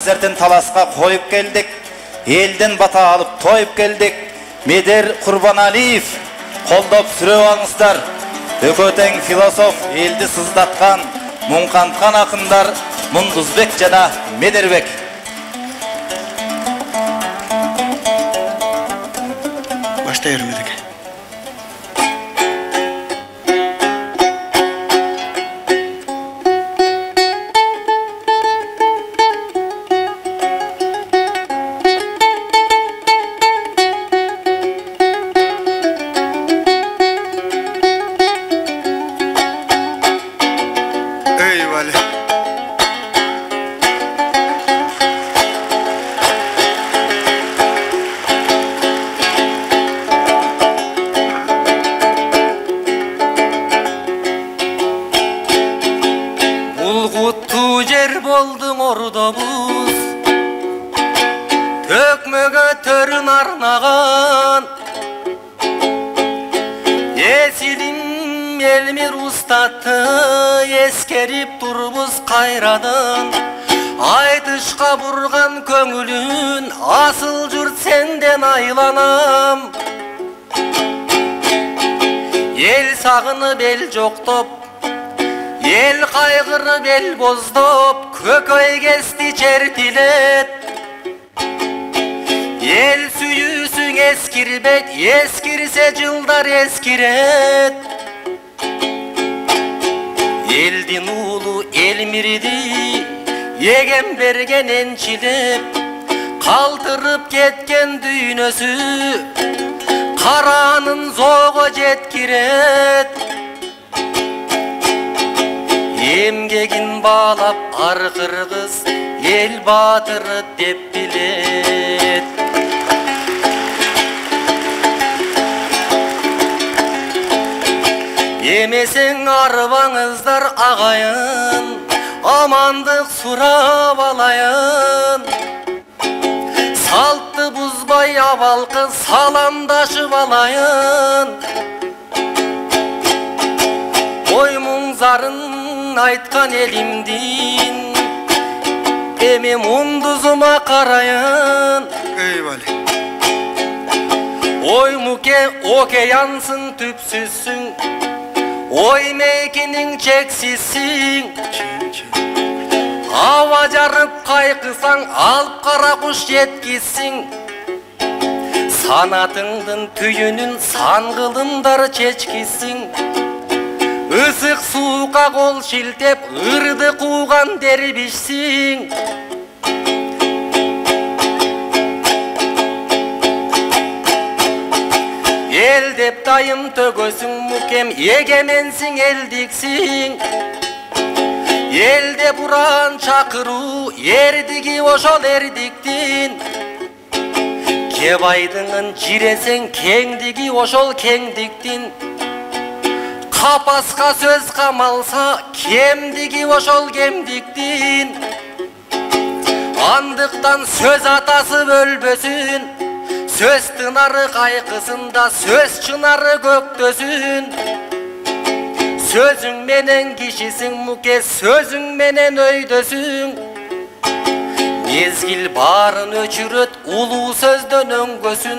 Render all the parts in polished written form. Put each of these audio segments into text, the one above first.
концертин таласка коюп келдик. Элден бата алып тоюп келдик. Медер Курбаналиев колдоп сүрөп алыңыздар. Өкөтең философ, элди сыздаткан, муңканткан акындар Мундузбек жана Медербек. Баштай бермедик. Eskerip turubuz kayradın, aytışka burgan köngülün, asıl jurt senden aylanam. El sağını bel joktop, el kaygırı bel bozdop, kököy kesti çertilet. El süyüsün eskirbet, eskirse жылдар eskiret. Eldin ulu elmirdi, egen bergen ençilep, kaldırıp ketken düğünösü, karanın zoğu jetkiret. Emgegin bağlap ar kırgız, el batırı dep bilet. Yemesen arabаңыздар ağayın, amandık surap alayın. Saltı buzbay abalkı salamdaşıp alayın. Oymun zарын айтқан elimdin, eme munduzuma karayın. Eyvallah. Oy muke okeyansın tüpsüzsün, oy meykinin çeksizsin. Hava jarıp kaykısan alp kara kuş yetkizsin. Sanatыңдын tüyünün sangılımdar çeçkizsin. Isık suuka kol şiltep ırdı kuğan dervişsin. El dep dayım tögösün mukem, egemensin eldiksin. Elde buran çakırı, erdigi oşol erdiktin. Kebaydыңын jiresen kengdigi oşol kengdiktin. Kapaska söz kamalsa, kemdigi oşol kemdiktin. Andıktan söz atası bölbösün, söz tınarı kaykısında söz çınarı göktөsün. Sözün menen kişisin muke, sözün menen öydösün. Mezgil barın öçüröt, ulu sözdön öngösün.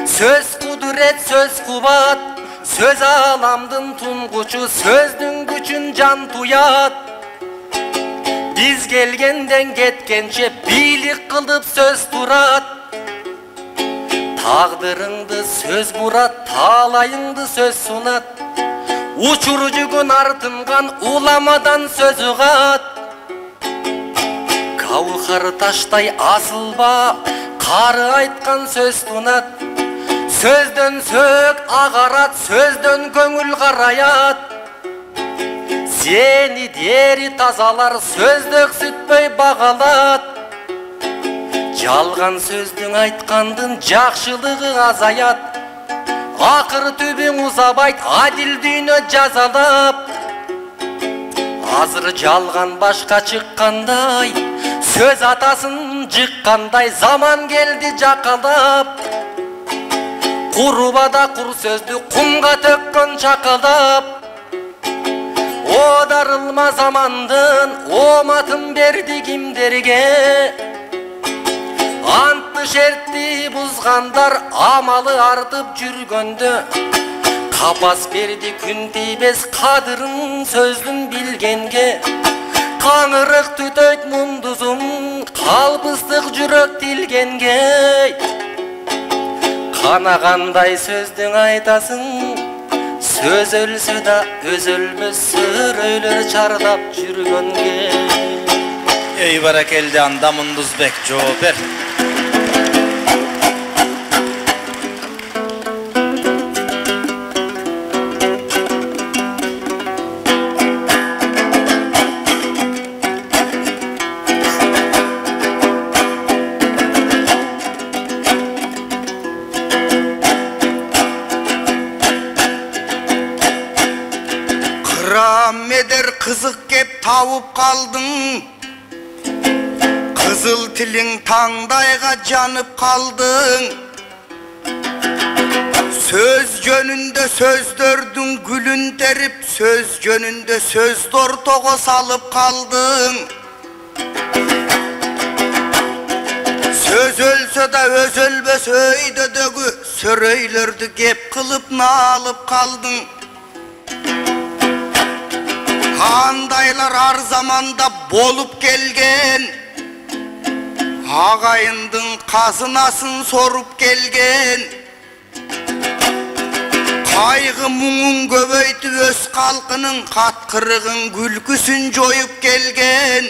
Söz kuduret, söz kubat, söz alamdın tunguçu, sözdün güçün can tuyat. Biz gelgenden ketkençe bilik kılıp söz turat. Tağdırыңды söz burat, talayыңды söz sunat. Uçurucugun артынған улamadan sözü kat. Kavukar taştay asılba, karı aytkan söz tunat. Sözdön sök ağarat, sözdön köngül karayat. Seni deri tazalar, sözdök sütpöy bağalat. Жалған сөздің айтқандың жақшылығы азаят. Ақыр түбің ұзабайт, адил дүйнө жазалап. Азыр жалған башқа шыққандай, сөз атасын жыққандай, заман келді жақалап. Құрубада құр сөзді құмға төккөн чақалап. O darılma zamandın omatın berdi kimderge. Antlı şertti buzganlar amalı artıp жүрgöndө. Kapas berdi күн тийбес kadırın sözdün bilgenge. Kanırık tütöйт munduzum kalpıstık жүрök tilgenge. Kanagандай sözdün aytasın, söz ölsü da öz ölmös söröylөр çardap жүрgönge. Ey barakeldi anda Munduzbek жооп бер. Meder kızık kep tavıp kaldın. Kızıl tilin tangdayga janıp kaldın. Söz jönünde sözdördün gülün terip, söz jönünde söz tortogo salıp kaldın. Söz ölse da öz ölbes öydödögü söröylördü gep kılıp nalıp kaldın. Handaylar har zamanda bolup gelgen, agayındın kazınasın sorup gelgen. Kaygı muğun göböyti öz kalkının katkırığın gülküsün joyup gelgen.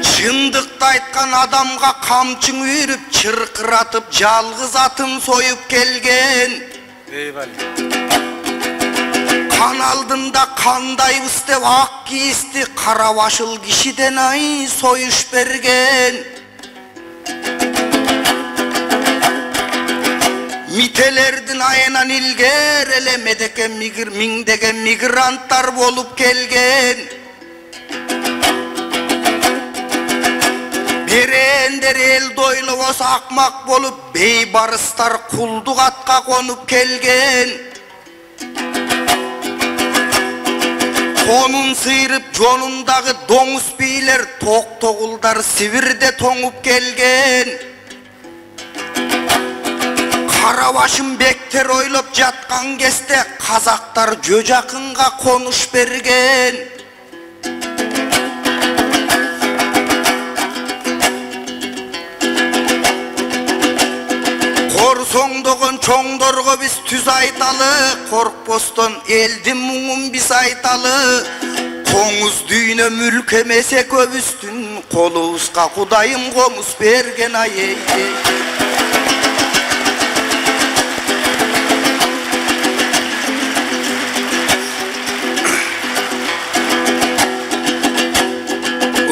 Çındıkta aytkan adamga kamçın uyurup çırkıratıp жалгыз атын soyup gelgen. Kan aldında kandayбыз деп ак кийисти кара башыл кишиден ай союш берген. Mitelerdin ayынан ilger ele medeken mingdegen migrantar bolup gelgen. Berender el doylubos akmak bolup beybarıstar kulduk atka konup gelgen. Konun sıyırıp jonundagı doңuz beyler tok-toğuldar Sibirde toңup gelgen. Karabaşın bekter oylop jatkan кезде kazaktar Jojakınga konuş bergen. Korsoңдогон çoңдорго biz түз айталы, korkposton eldi muңun biz айталы. Koңuz düýne mülk emese köbüstün, kolubuzga Kudayım komus bergen ay ey.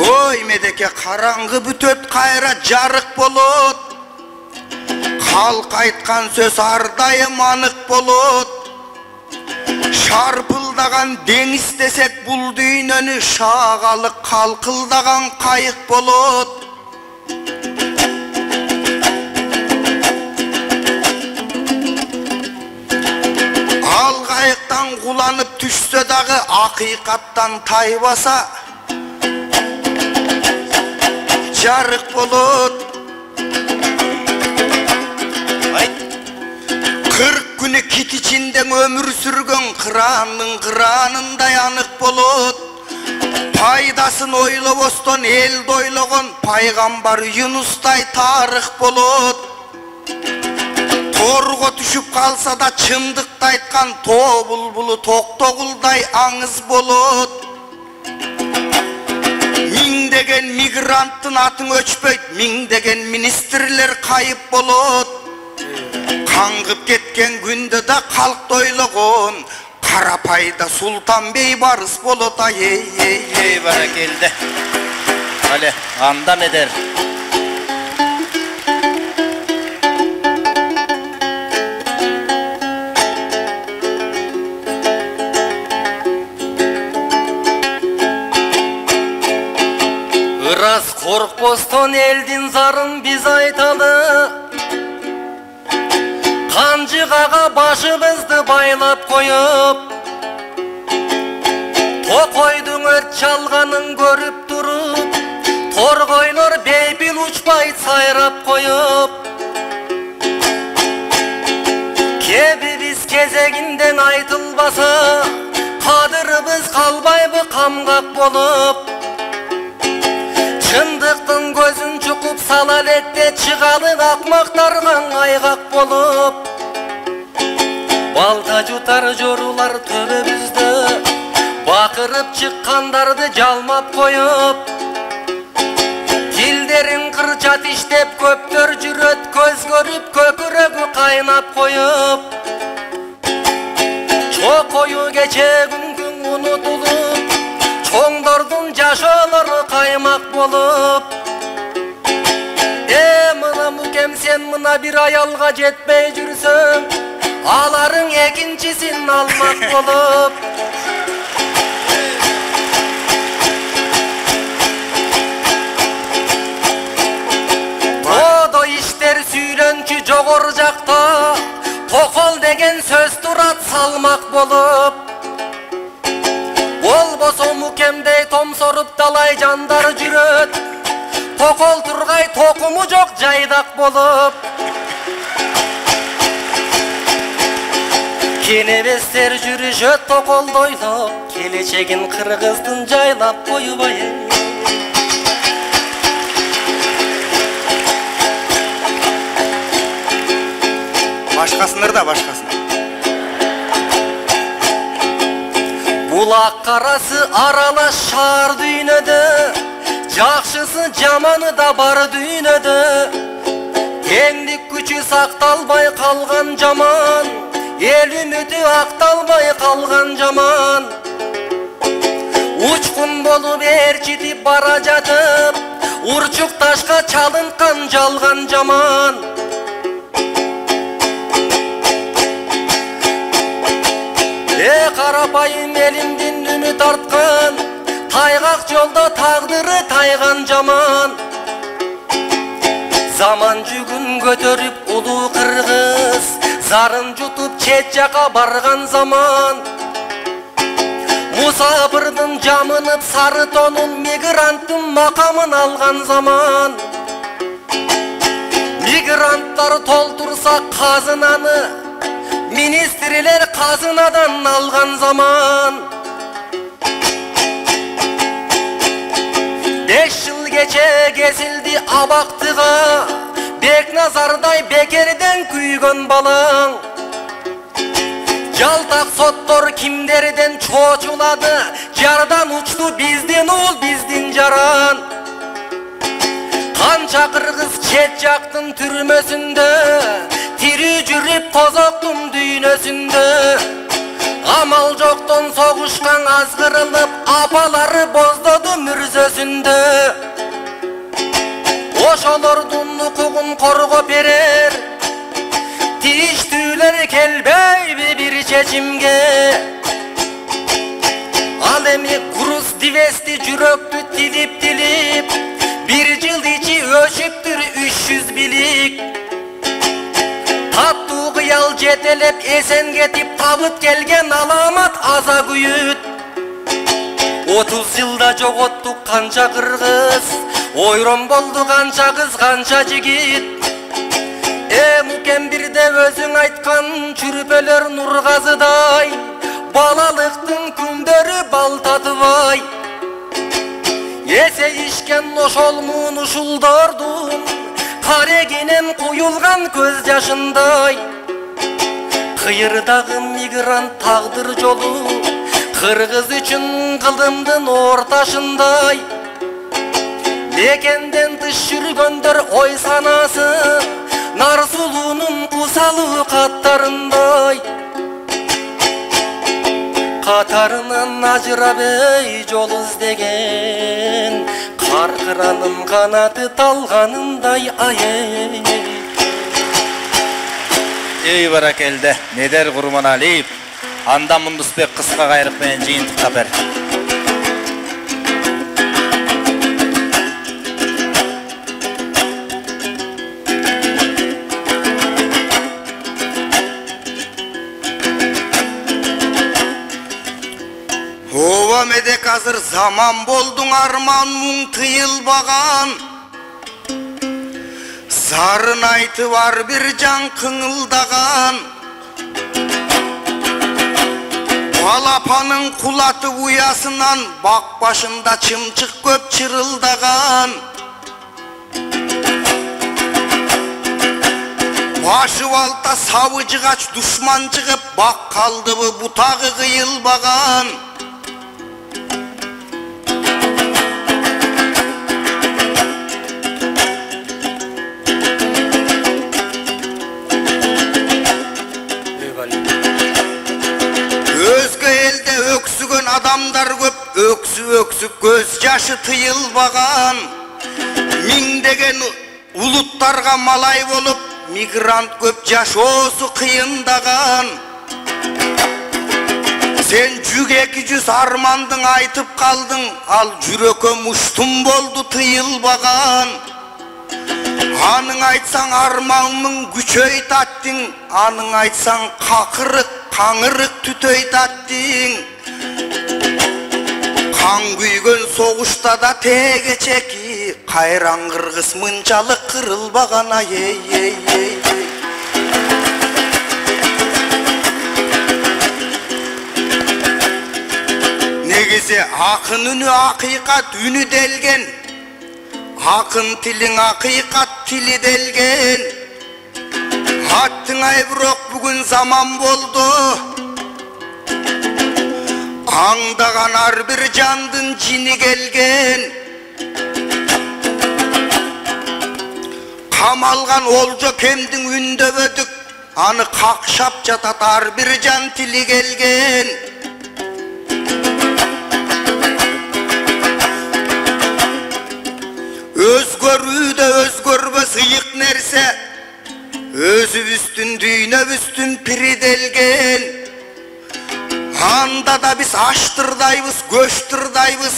Oy medeke karangı bütöt kayra jarık bolot. Halk aytkan söz ardayım anık bolot. Şarpıldagan deniz desek bul düýnöni şagalık kalkıldagan kayık bolot. Al kayıktan kulanıp düşse dağı hakikattan taybasa jarık bolot. 40 günü kit içinde ömür sürgön kıranın kıranında yanık bolot. Paydasın oyloboston el doylogon paygambar Yunus'tay tarık bolot. Torgo düşüp kalsa da çındıkta aytkan to bulbulu tok-toğulday ağız bolot. Mingdegen migranttın atın öçpöyt, mingdegen ministrler kayıp bolot. Kangıp ketken günde de kalk doylogon Karapayda Sultan Bey barız bolot ay ey ey ey. Barakeldi. Hale andam eder. Iras korkposton eldin zарын biz aytalı. Қанжығаға башымызды байлап қойып, Тоқойдың өрт шалғанын көріп тұрып, торғойлар бейпіл ұшпай сайрап қойып, кебі кезегінден айтылбаса, қадырыбыз қалбайбы қамғақ болып, шындықтың көзін чұқып салалекте чығалы ақмақтарған айғақ болып, балта жұтар жорулар төбемізді, бақырып шыққандарды жалмап қойып, тілдерін қырчат іштеп көптер жүрет, көз көріп көкірегі қайнап қойып, Çokoyu gece gün unutulup, çoğdordun caşaları kaymak bolup, mına mukem sen mına bir ayalga jetpey jürsün, aların ekinçisin almak bolup. Dodo işler süylönkü jogorjakta, Tokol degen söz turat salmak bolup, Olboso mukemdey tom sorup dalay jandar jüröt, Tokol turgay tokumu jok jaydak bolup, Kenebestер жүрүшөt tokoldoylop, Келечегин Кыргыздын жайлап коюбай. Başkasındır da başkasındır. Bulak karası aralaş şar düğünödө, Жақшысы жаманы да бар düğünödö, Теңдик күчү сакталбай калган жаман, Эл үмүтү акталбай калган жаман. Учкун болуп ээрчитип бара жатып, Урчук ташка чалынкан жалган жаман. Карапайым элимдин үмүт арткан, Тайгак жолдо тагдыры тайган жаман. Заман жүгүн көтөрүп улуу кыргыз, Зарын жутуп чет жака барган заман. Мусапырдын жамынып сары тонун, Мигранттын макамын алган заман. Мигранттар толтурса казынаны, Министрлер казынадан алган заман. 5 жыл кече кесилди абактыга, Бекназардай бекерден күйгөн балаң. Жалтак соттор кимдерден чочулады, Жардан учту биздин ул, биздин жаран. Канча кыргыз чет жактын түрмөсүндө, Тирүү жүрүп тозоктун дүйнөсүндө. Амал жоктон согушкан азгырылып, Апалары боздоду мүрзөсүндө. Ошолордун укугун коргоп берер, Тийиштүүлөр келбейби бир чечимге. Ал эми груз дивести жүрөктү тилип, Бир жыл ичи өчүптүр 300 билик. Таттуу кыял жетелеп эсен кетип, табыт келген аламат аза күйүт. 30 жылда жоготтук канча кыргыз, ойрон болду канча кыз, канча жигит. Мукем бирде өзүң айткан чүрпөлөр Нургазыдай, балалыктын күндөрү бал татыбай. Эсейишкен ошол муун ушулдордун, карегинен куюлган көз жашындай. Кыйырдагы мигрант тагдыр жолу, кыргыз үчүн кылымдын орташындай. Мекенден тыш жүргөндөр ой санасы, Нарсулуунун кусалуу каттарындай. Катарынан ажырабей жол издеген, Каркыранын канаты талганындай ай. Ey barakelde, Neder Kurmanaliyev, Anda Mundusbek kıska gayrık menен жыйынтык haber. азыр заман болдуң арман мұң тыйылбаған. Зарын айтып ар бир жан кыңылдаган. Балапанын кулатып уясынан бак башында чымчык көп чырылдаган. Başı balta savı жыгач душман чыгып бак калдыбы бутагы кыйылбаган. Өзгө элде өксүгөн адамдар көп, өксүп көз жашы тыйылбаган. Миңдеген улуттарга малай болуп мигрант көп жашоосу кыйындаган. Сен 100-200 армандың айтып калдың, ал жүрөккө муштум болду тыйылбаган. Аның айтсаң арманның күчөйт аттың, аның айтсаң какырык, каңырык түтөйт аттың. Кан күйгөн согушта да тегечеки, кайран кыргыз мынчалык кырылбаган ей. Негизи акын үнү акыйкат үнү делген, акын тилиң акыйкат тили делген. Аттыңай бирок бүгүн заман болду, аңдаган ар бир жандын жини келген. Камалган олжо кемдин үндөбөдүк, аны какшап жатат ар бир жан тили келген. Өзгөрүүдө өзгөрбөс ыйык нерсе, өзүбүздүн дүйнөбүздүн пириделген. Анда да биз аштырдайбыз, көштүрдайбыз.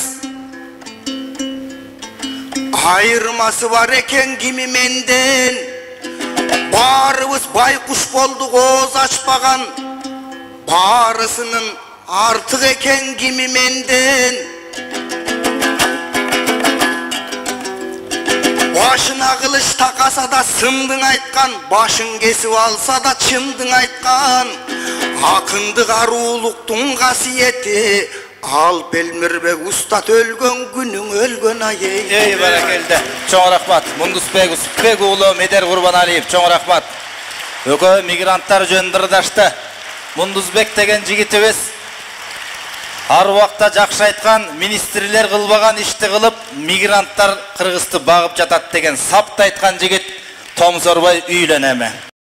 Айырмасы бар экен кими менден. Баарыбыз байкуш болдук ооз ачпаган. Баарысынын артык экен кими менден. Башына кылыч такаса да сымдың айткан, башын кесип алса да чындың айткан. Акындык аруулуктун касиети, Алп Элмирбек устат өлгөн күнүң өлгөн ай. Ey баракелде. Чоң рахмат. Мундусбек Усупбек уулу Медер Курбаналиев, чоң рахмат. Өкө мигранттар жөнүндө ырдашты. Мундусбек деген жигитибиз ар убакта жакшы айткан, министрлер кылбаган ишти кылып, мигранттар Кыргызды багып жатат деген сапты айткан жигит Томсорбой үйлөнөмө.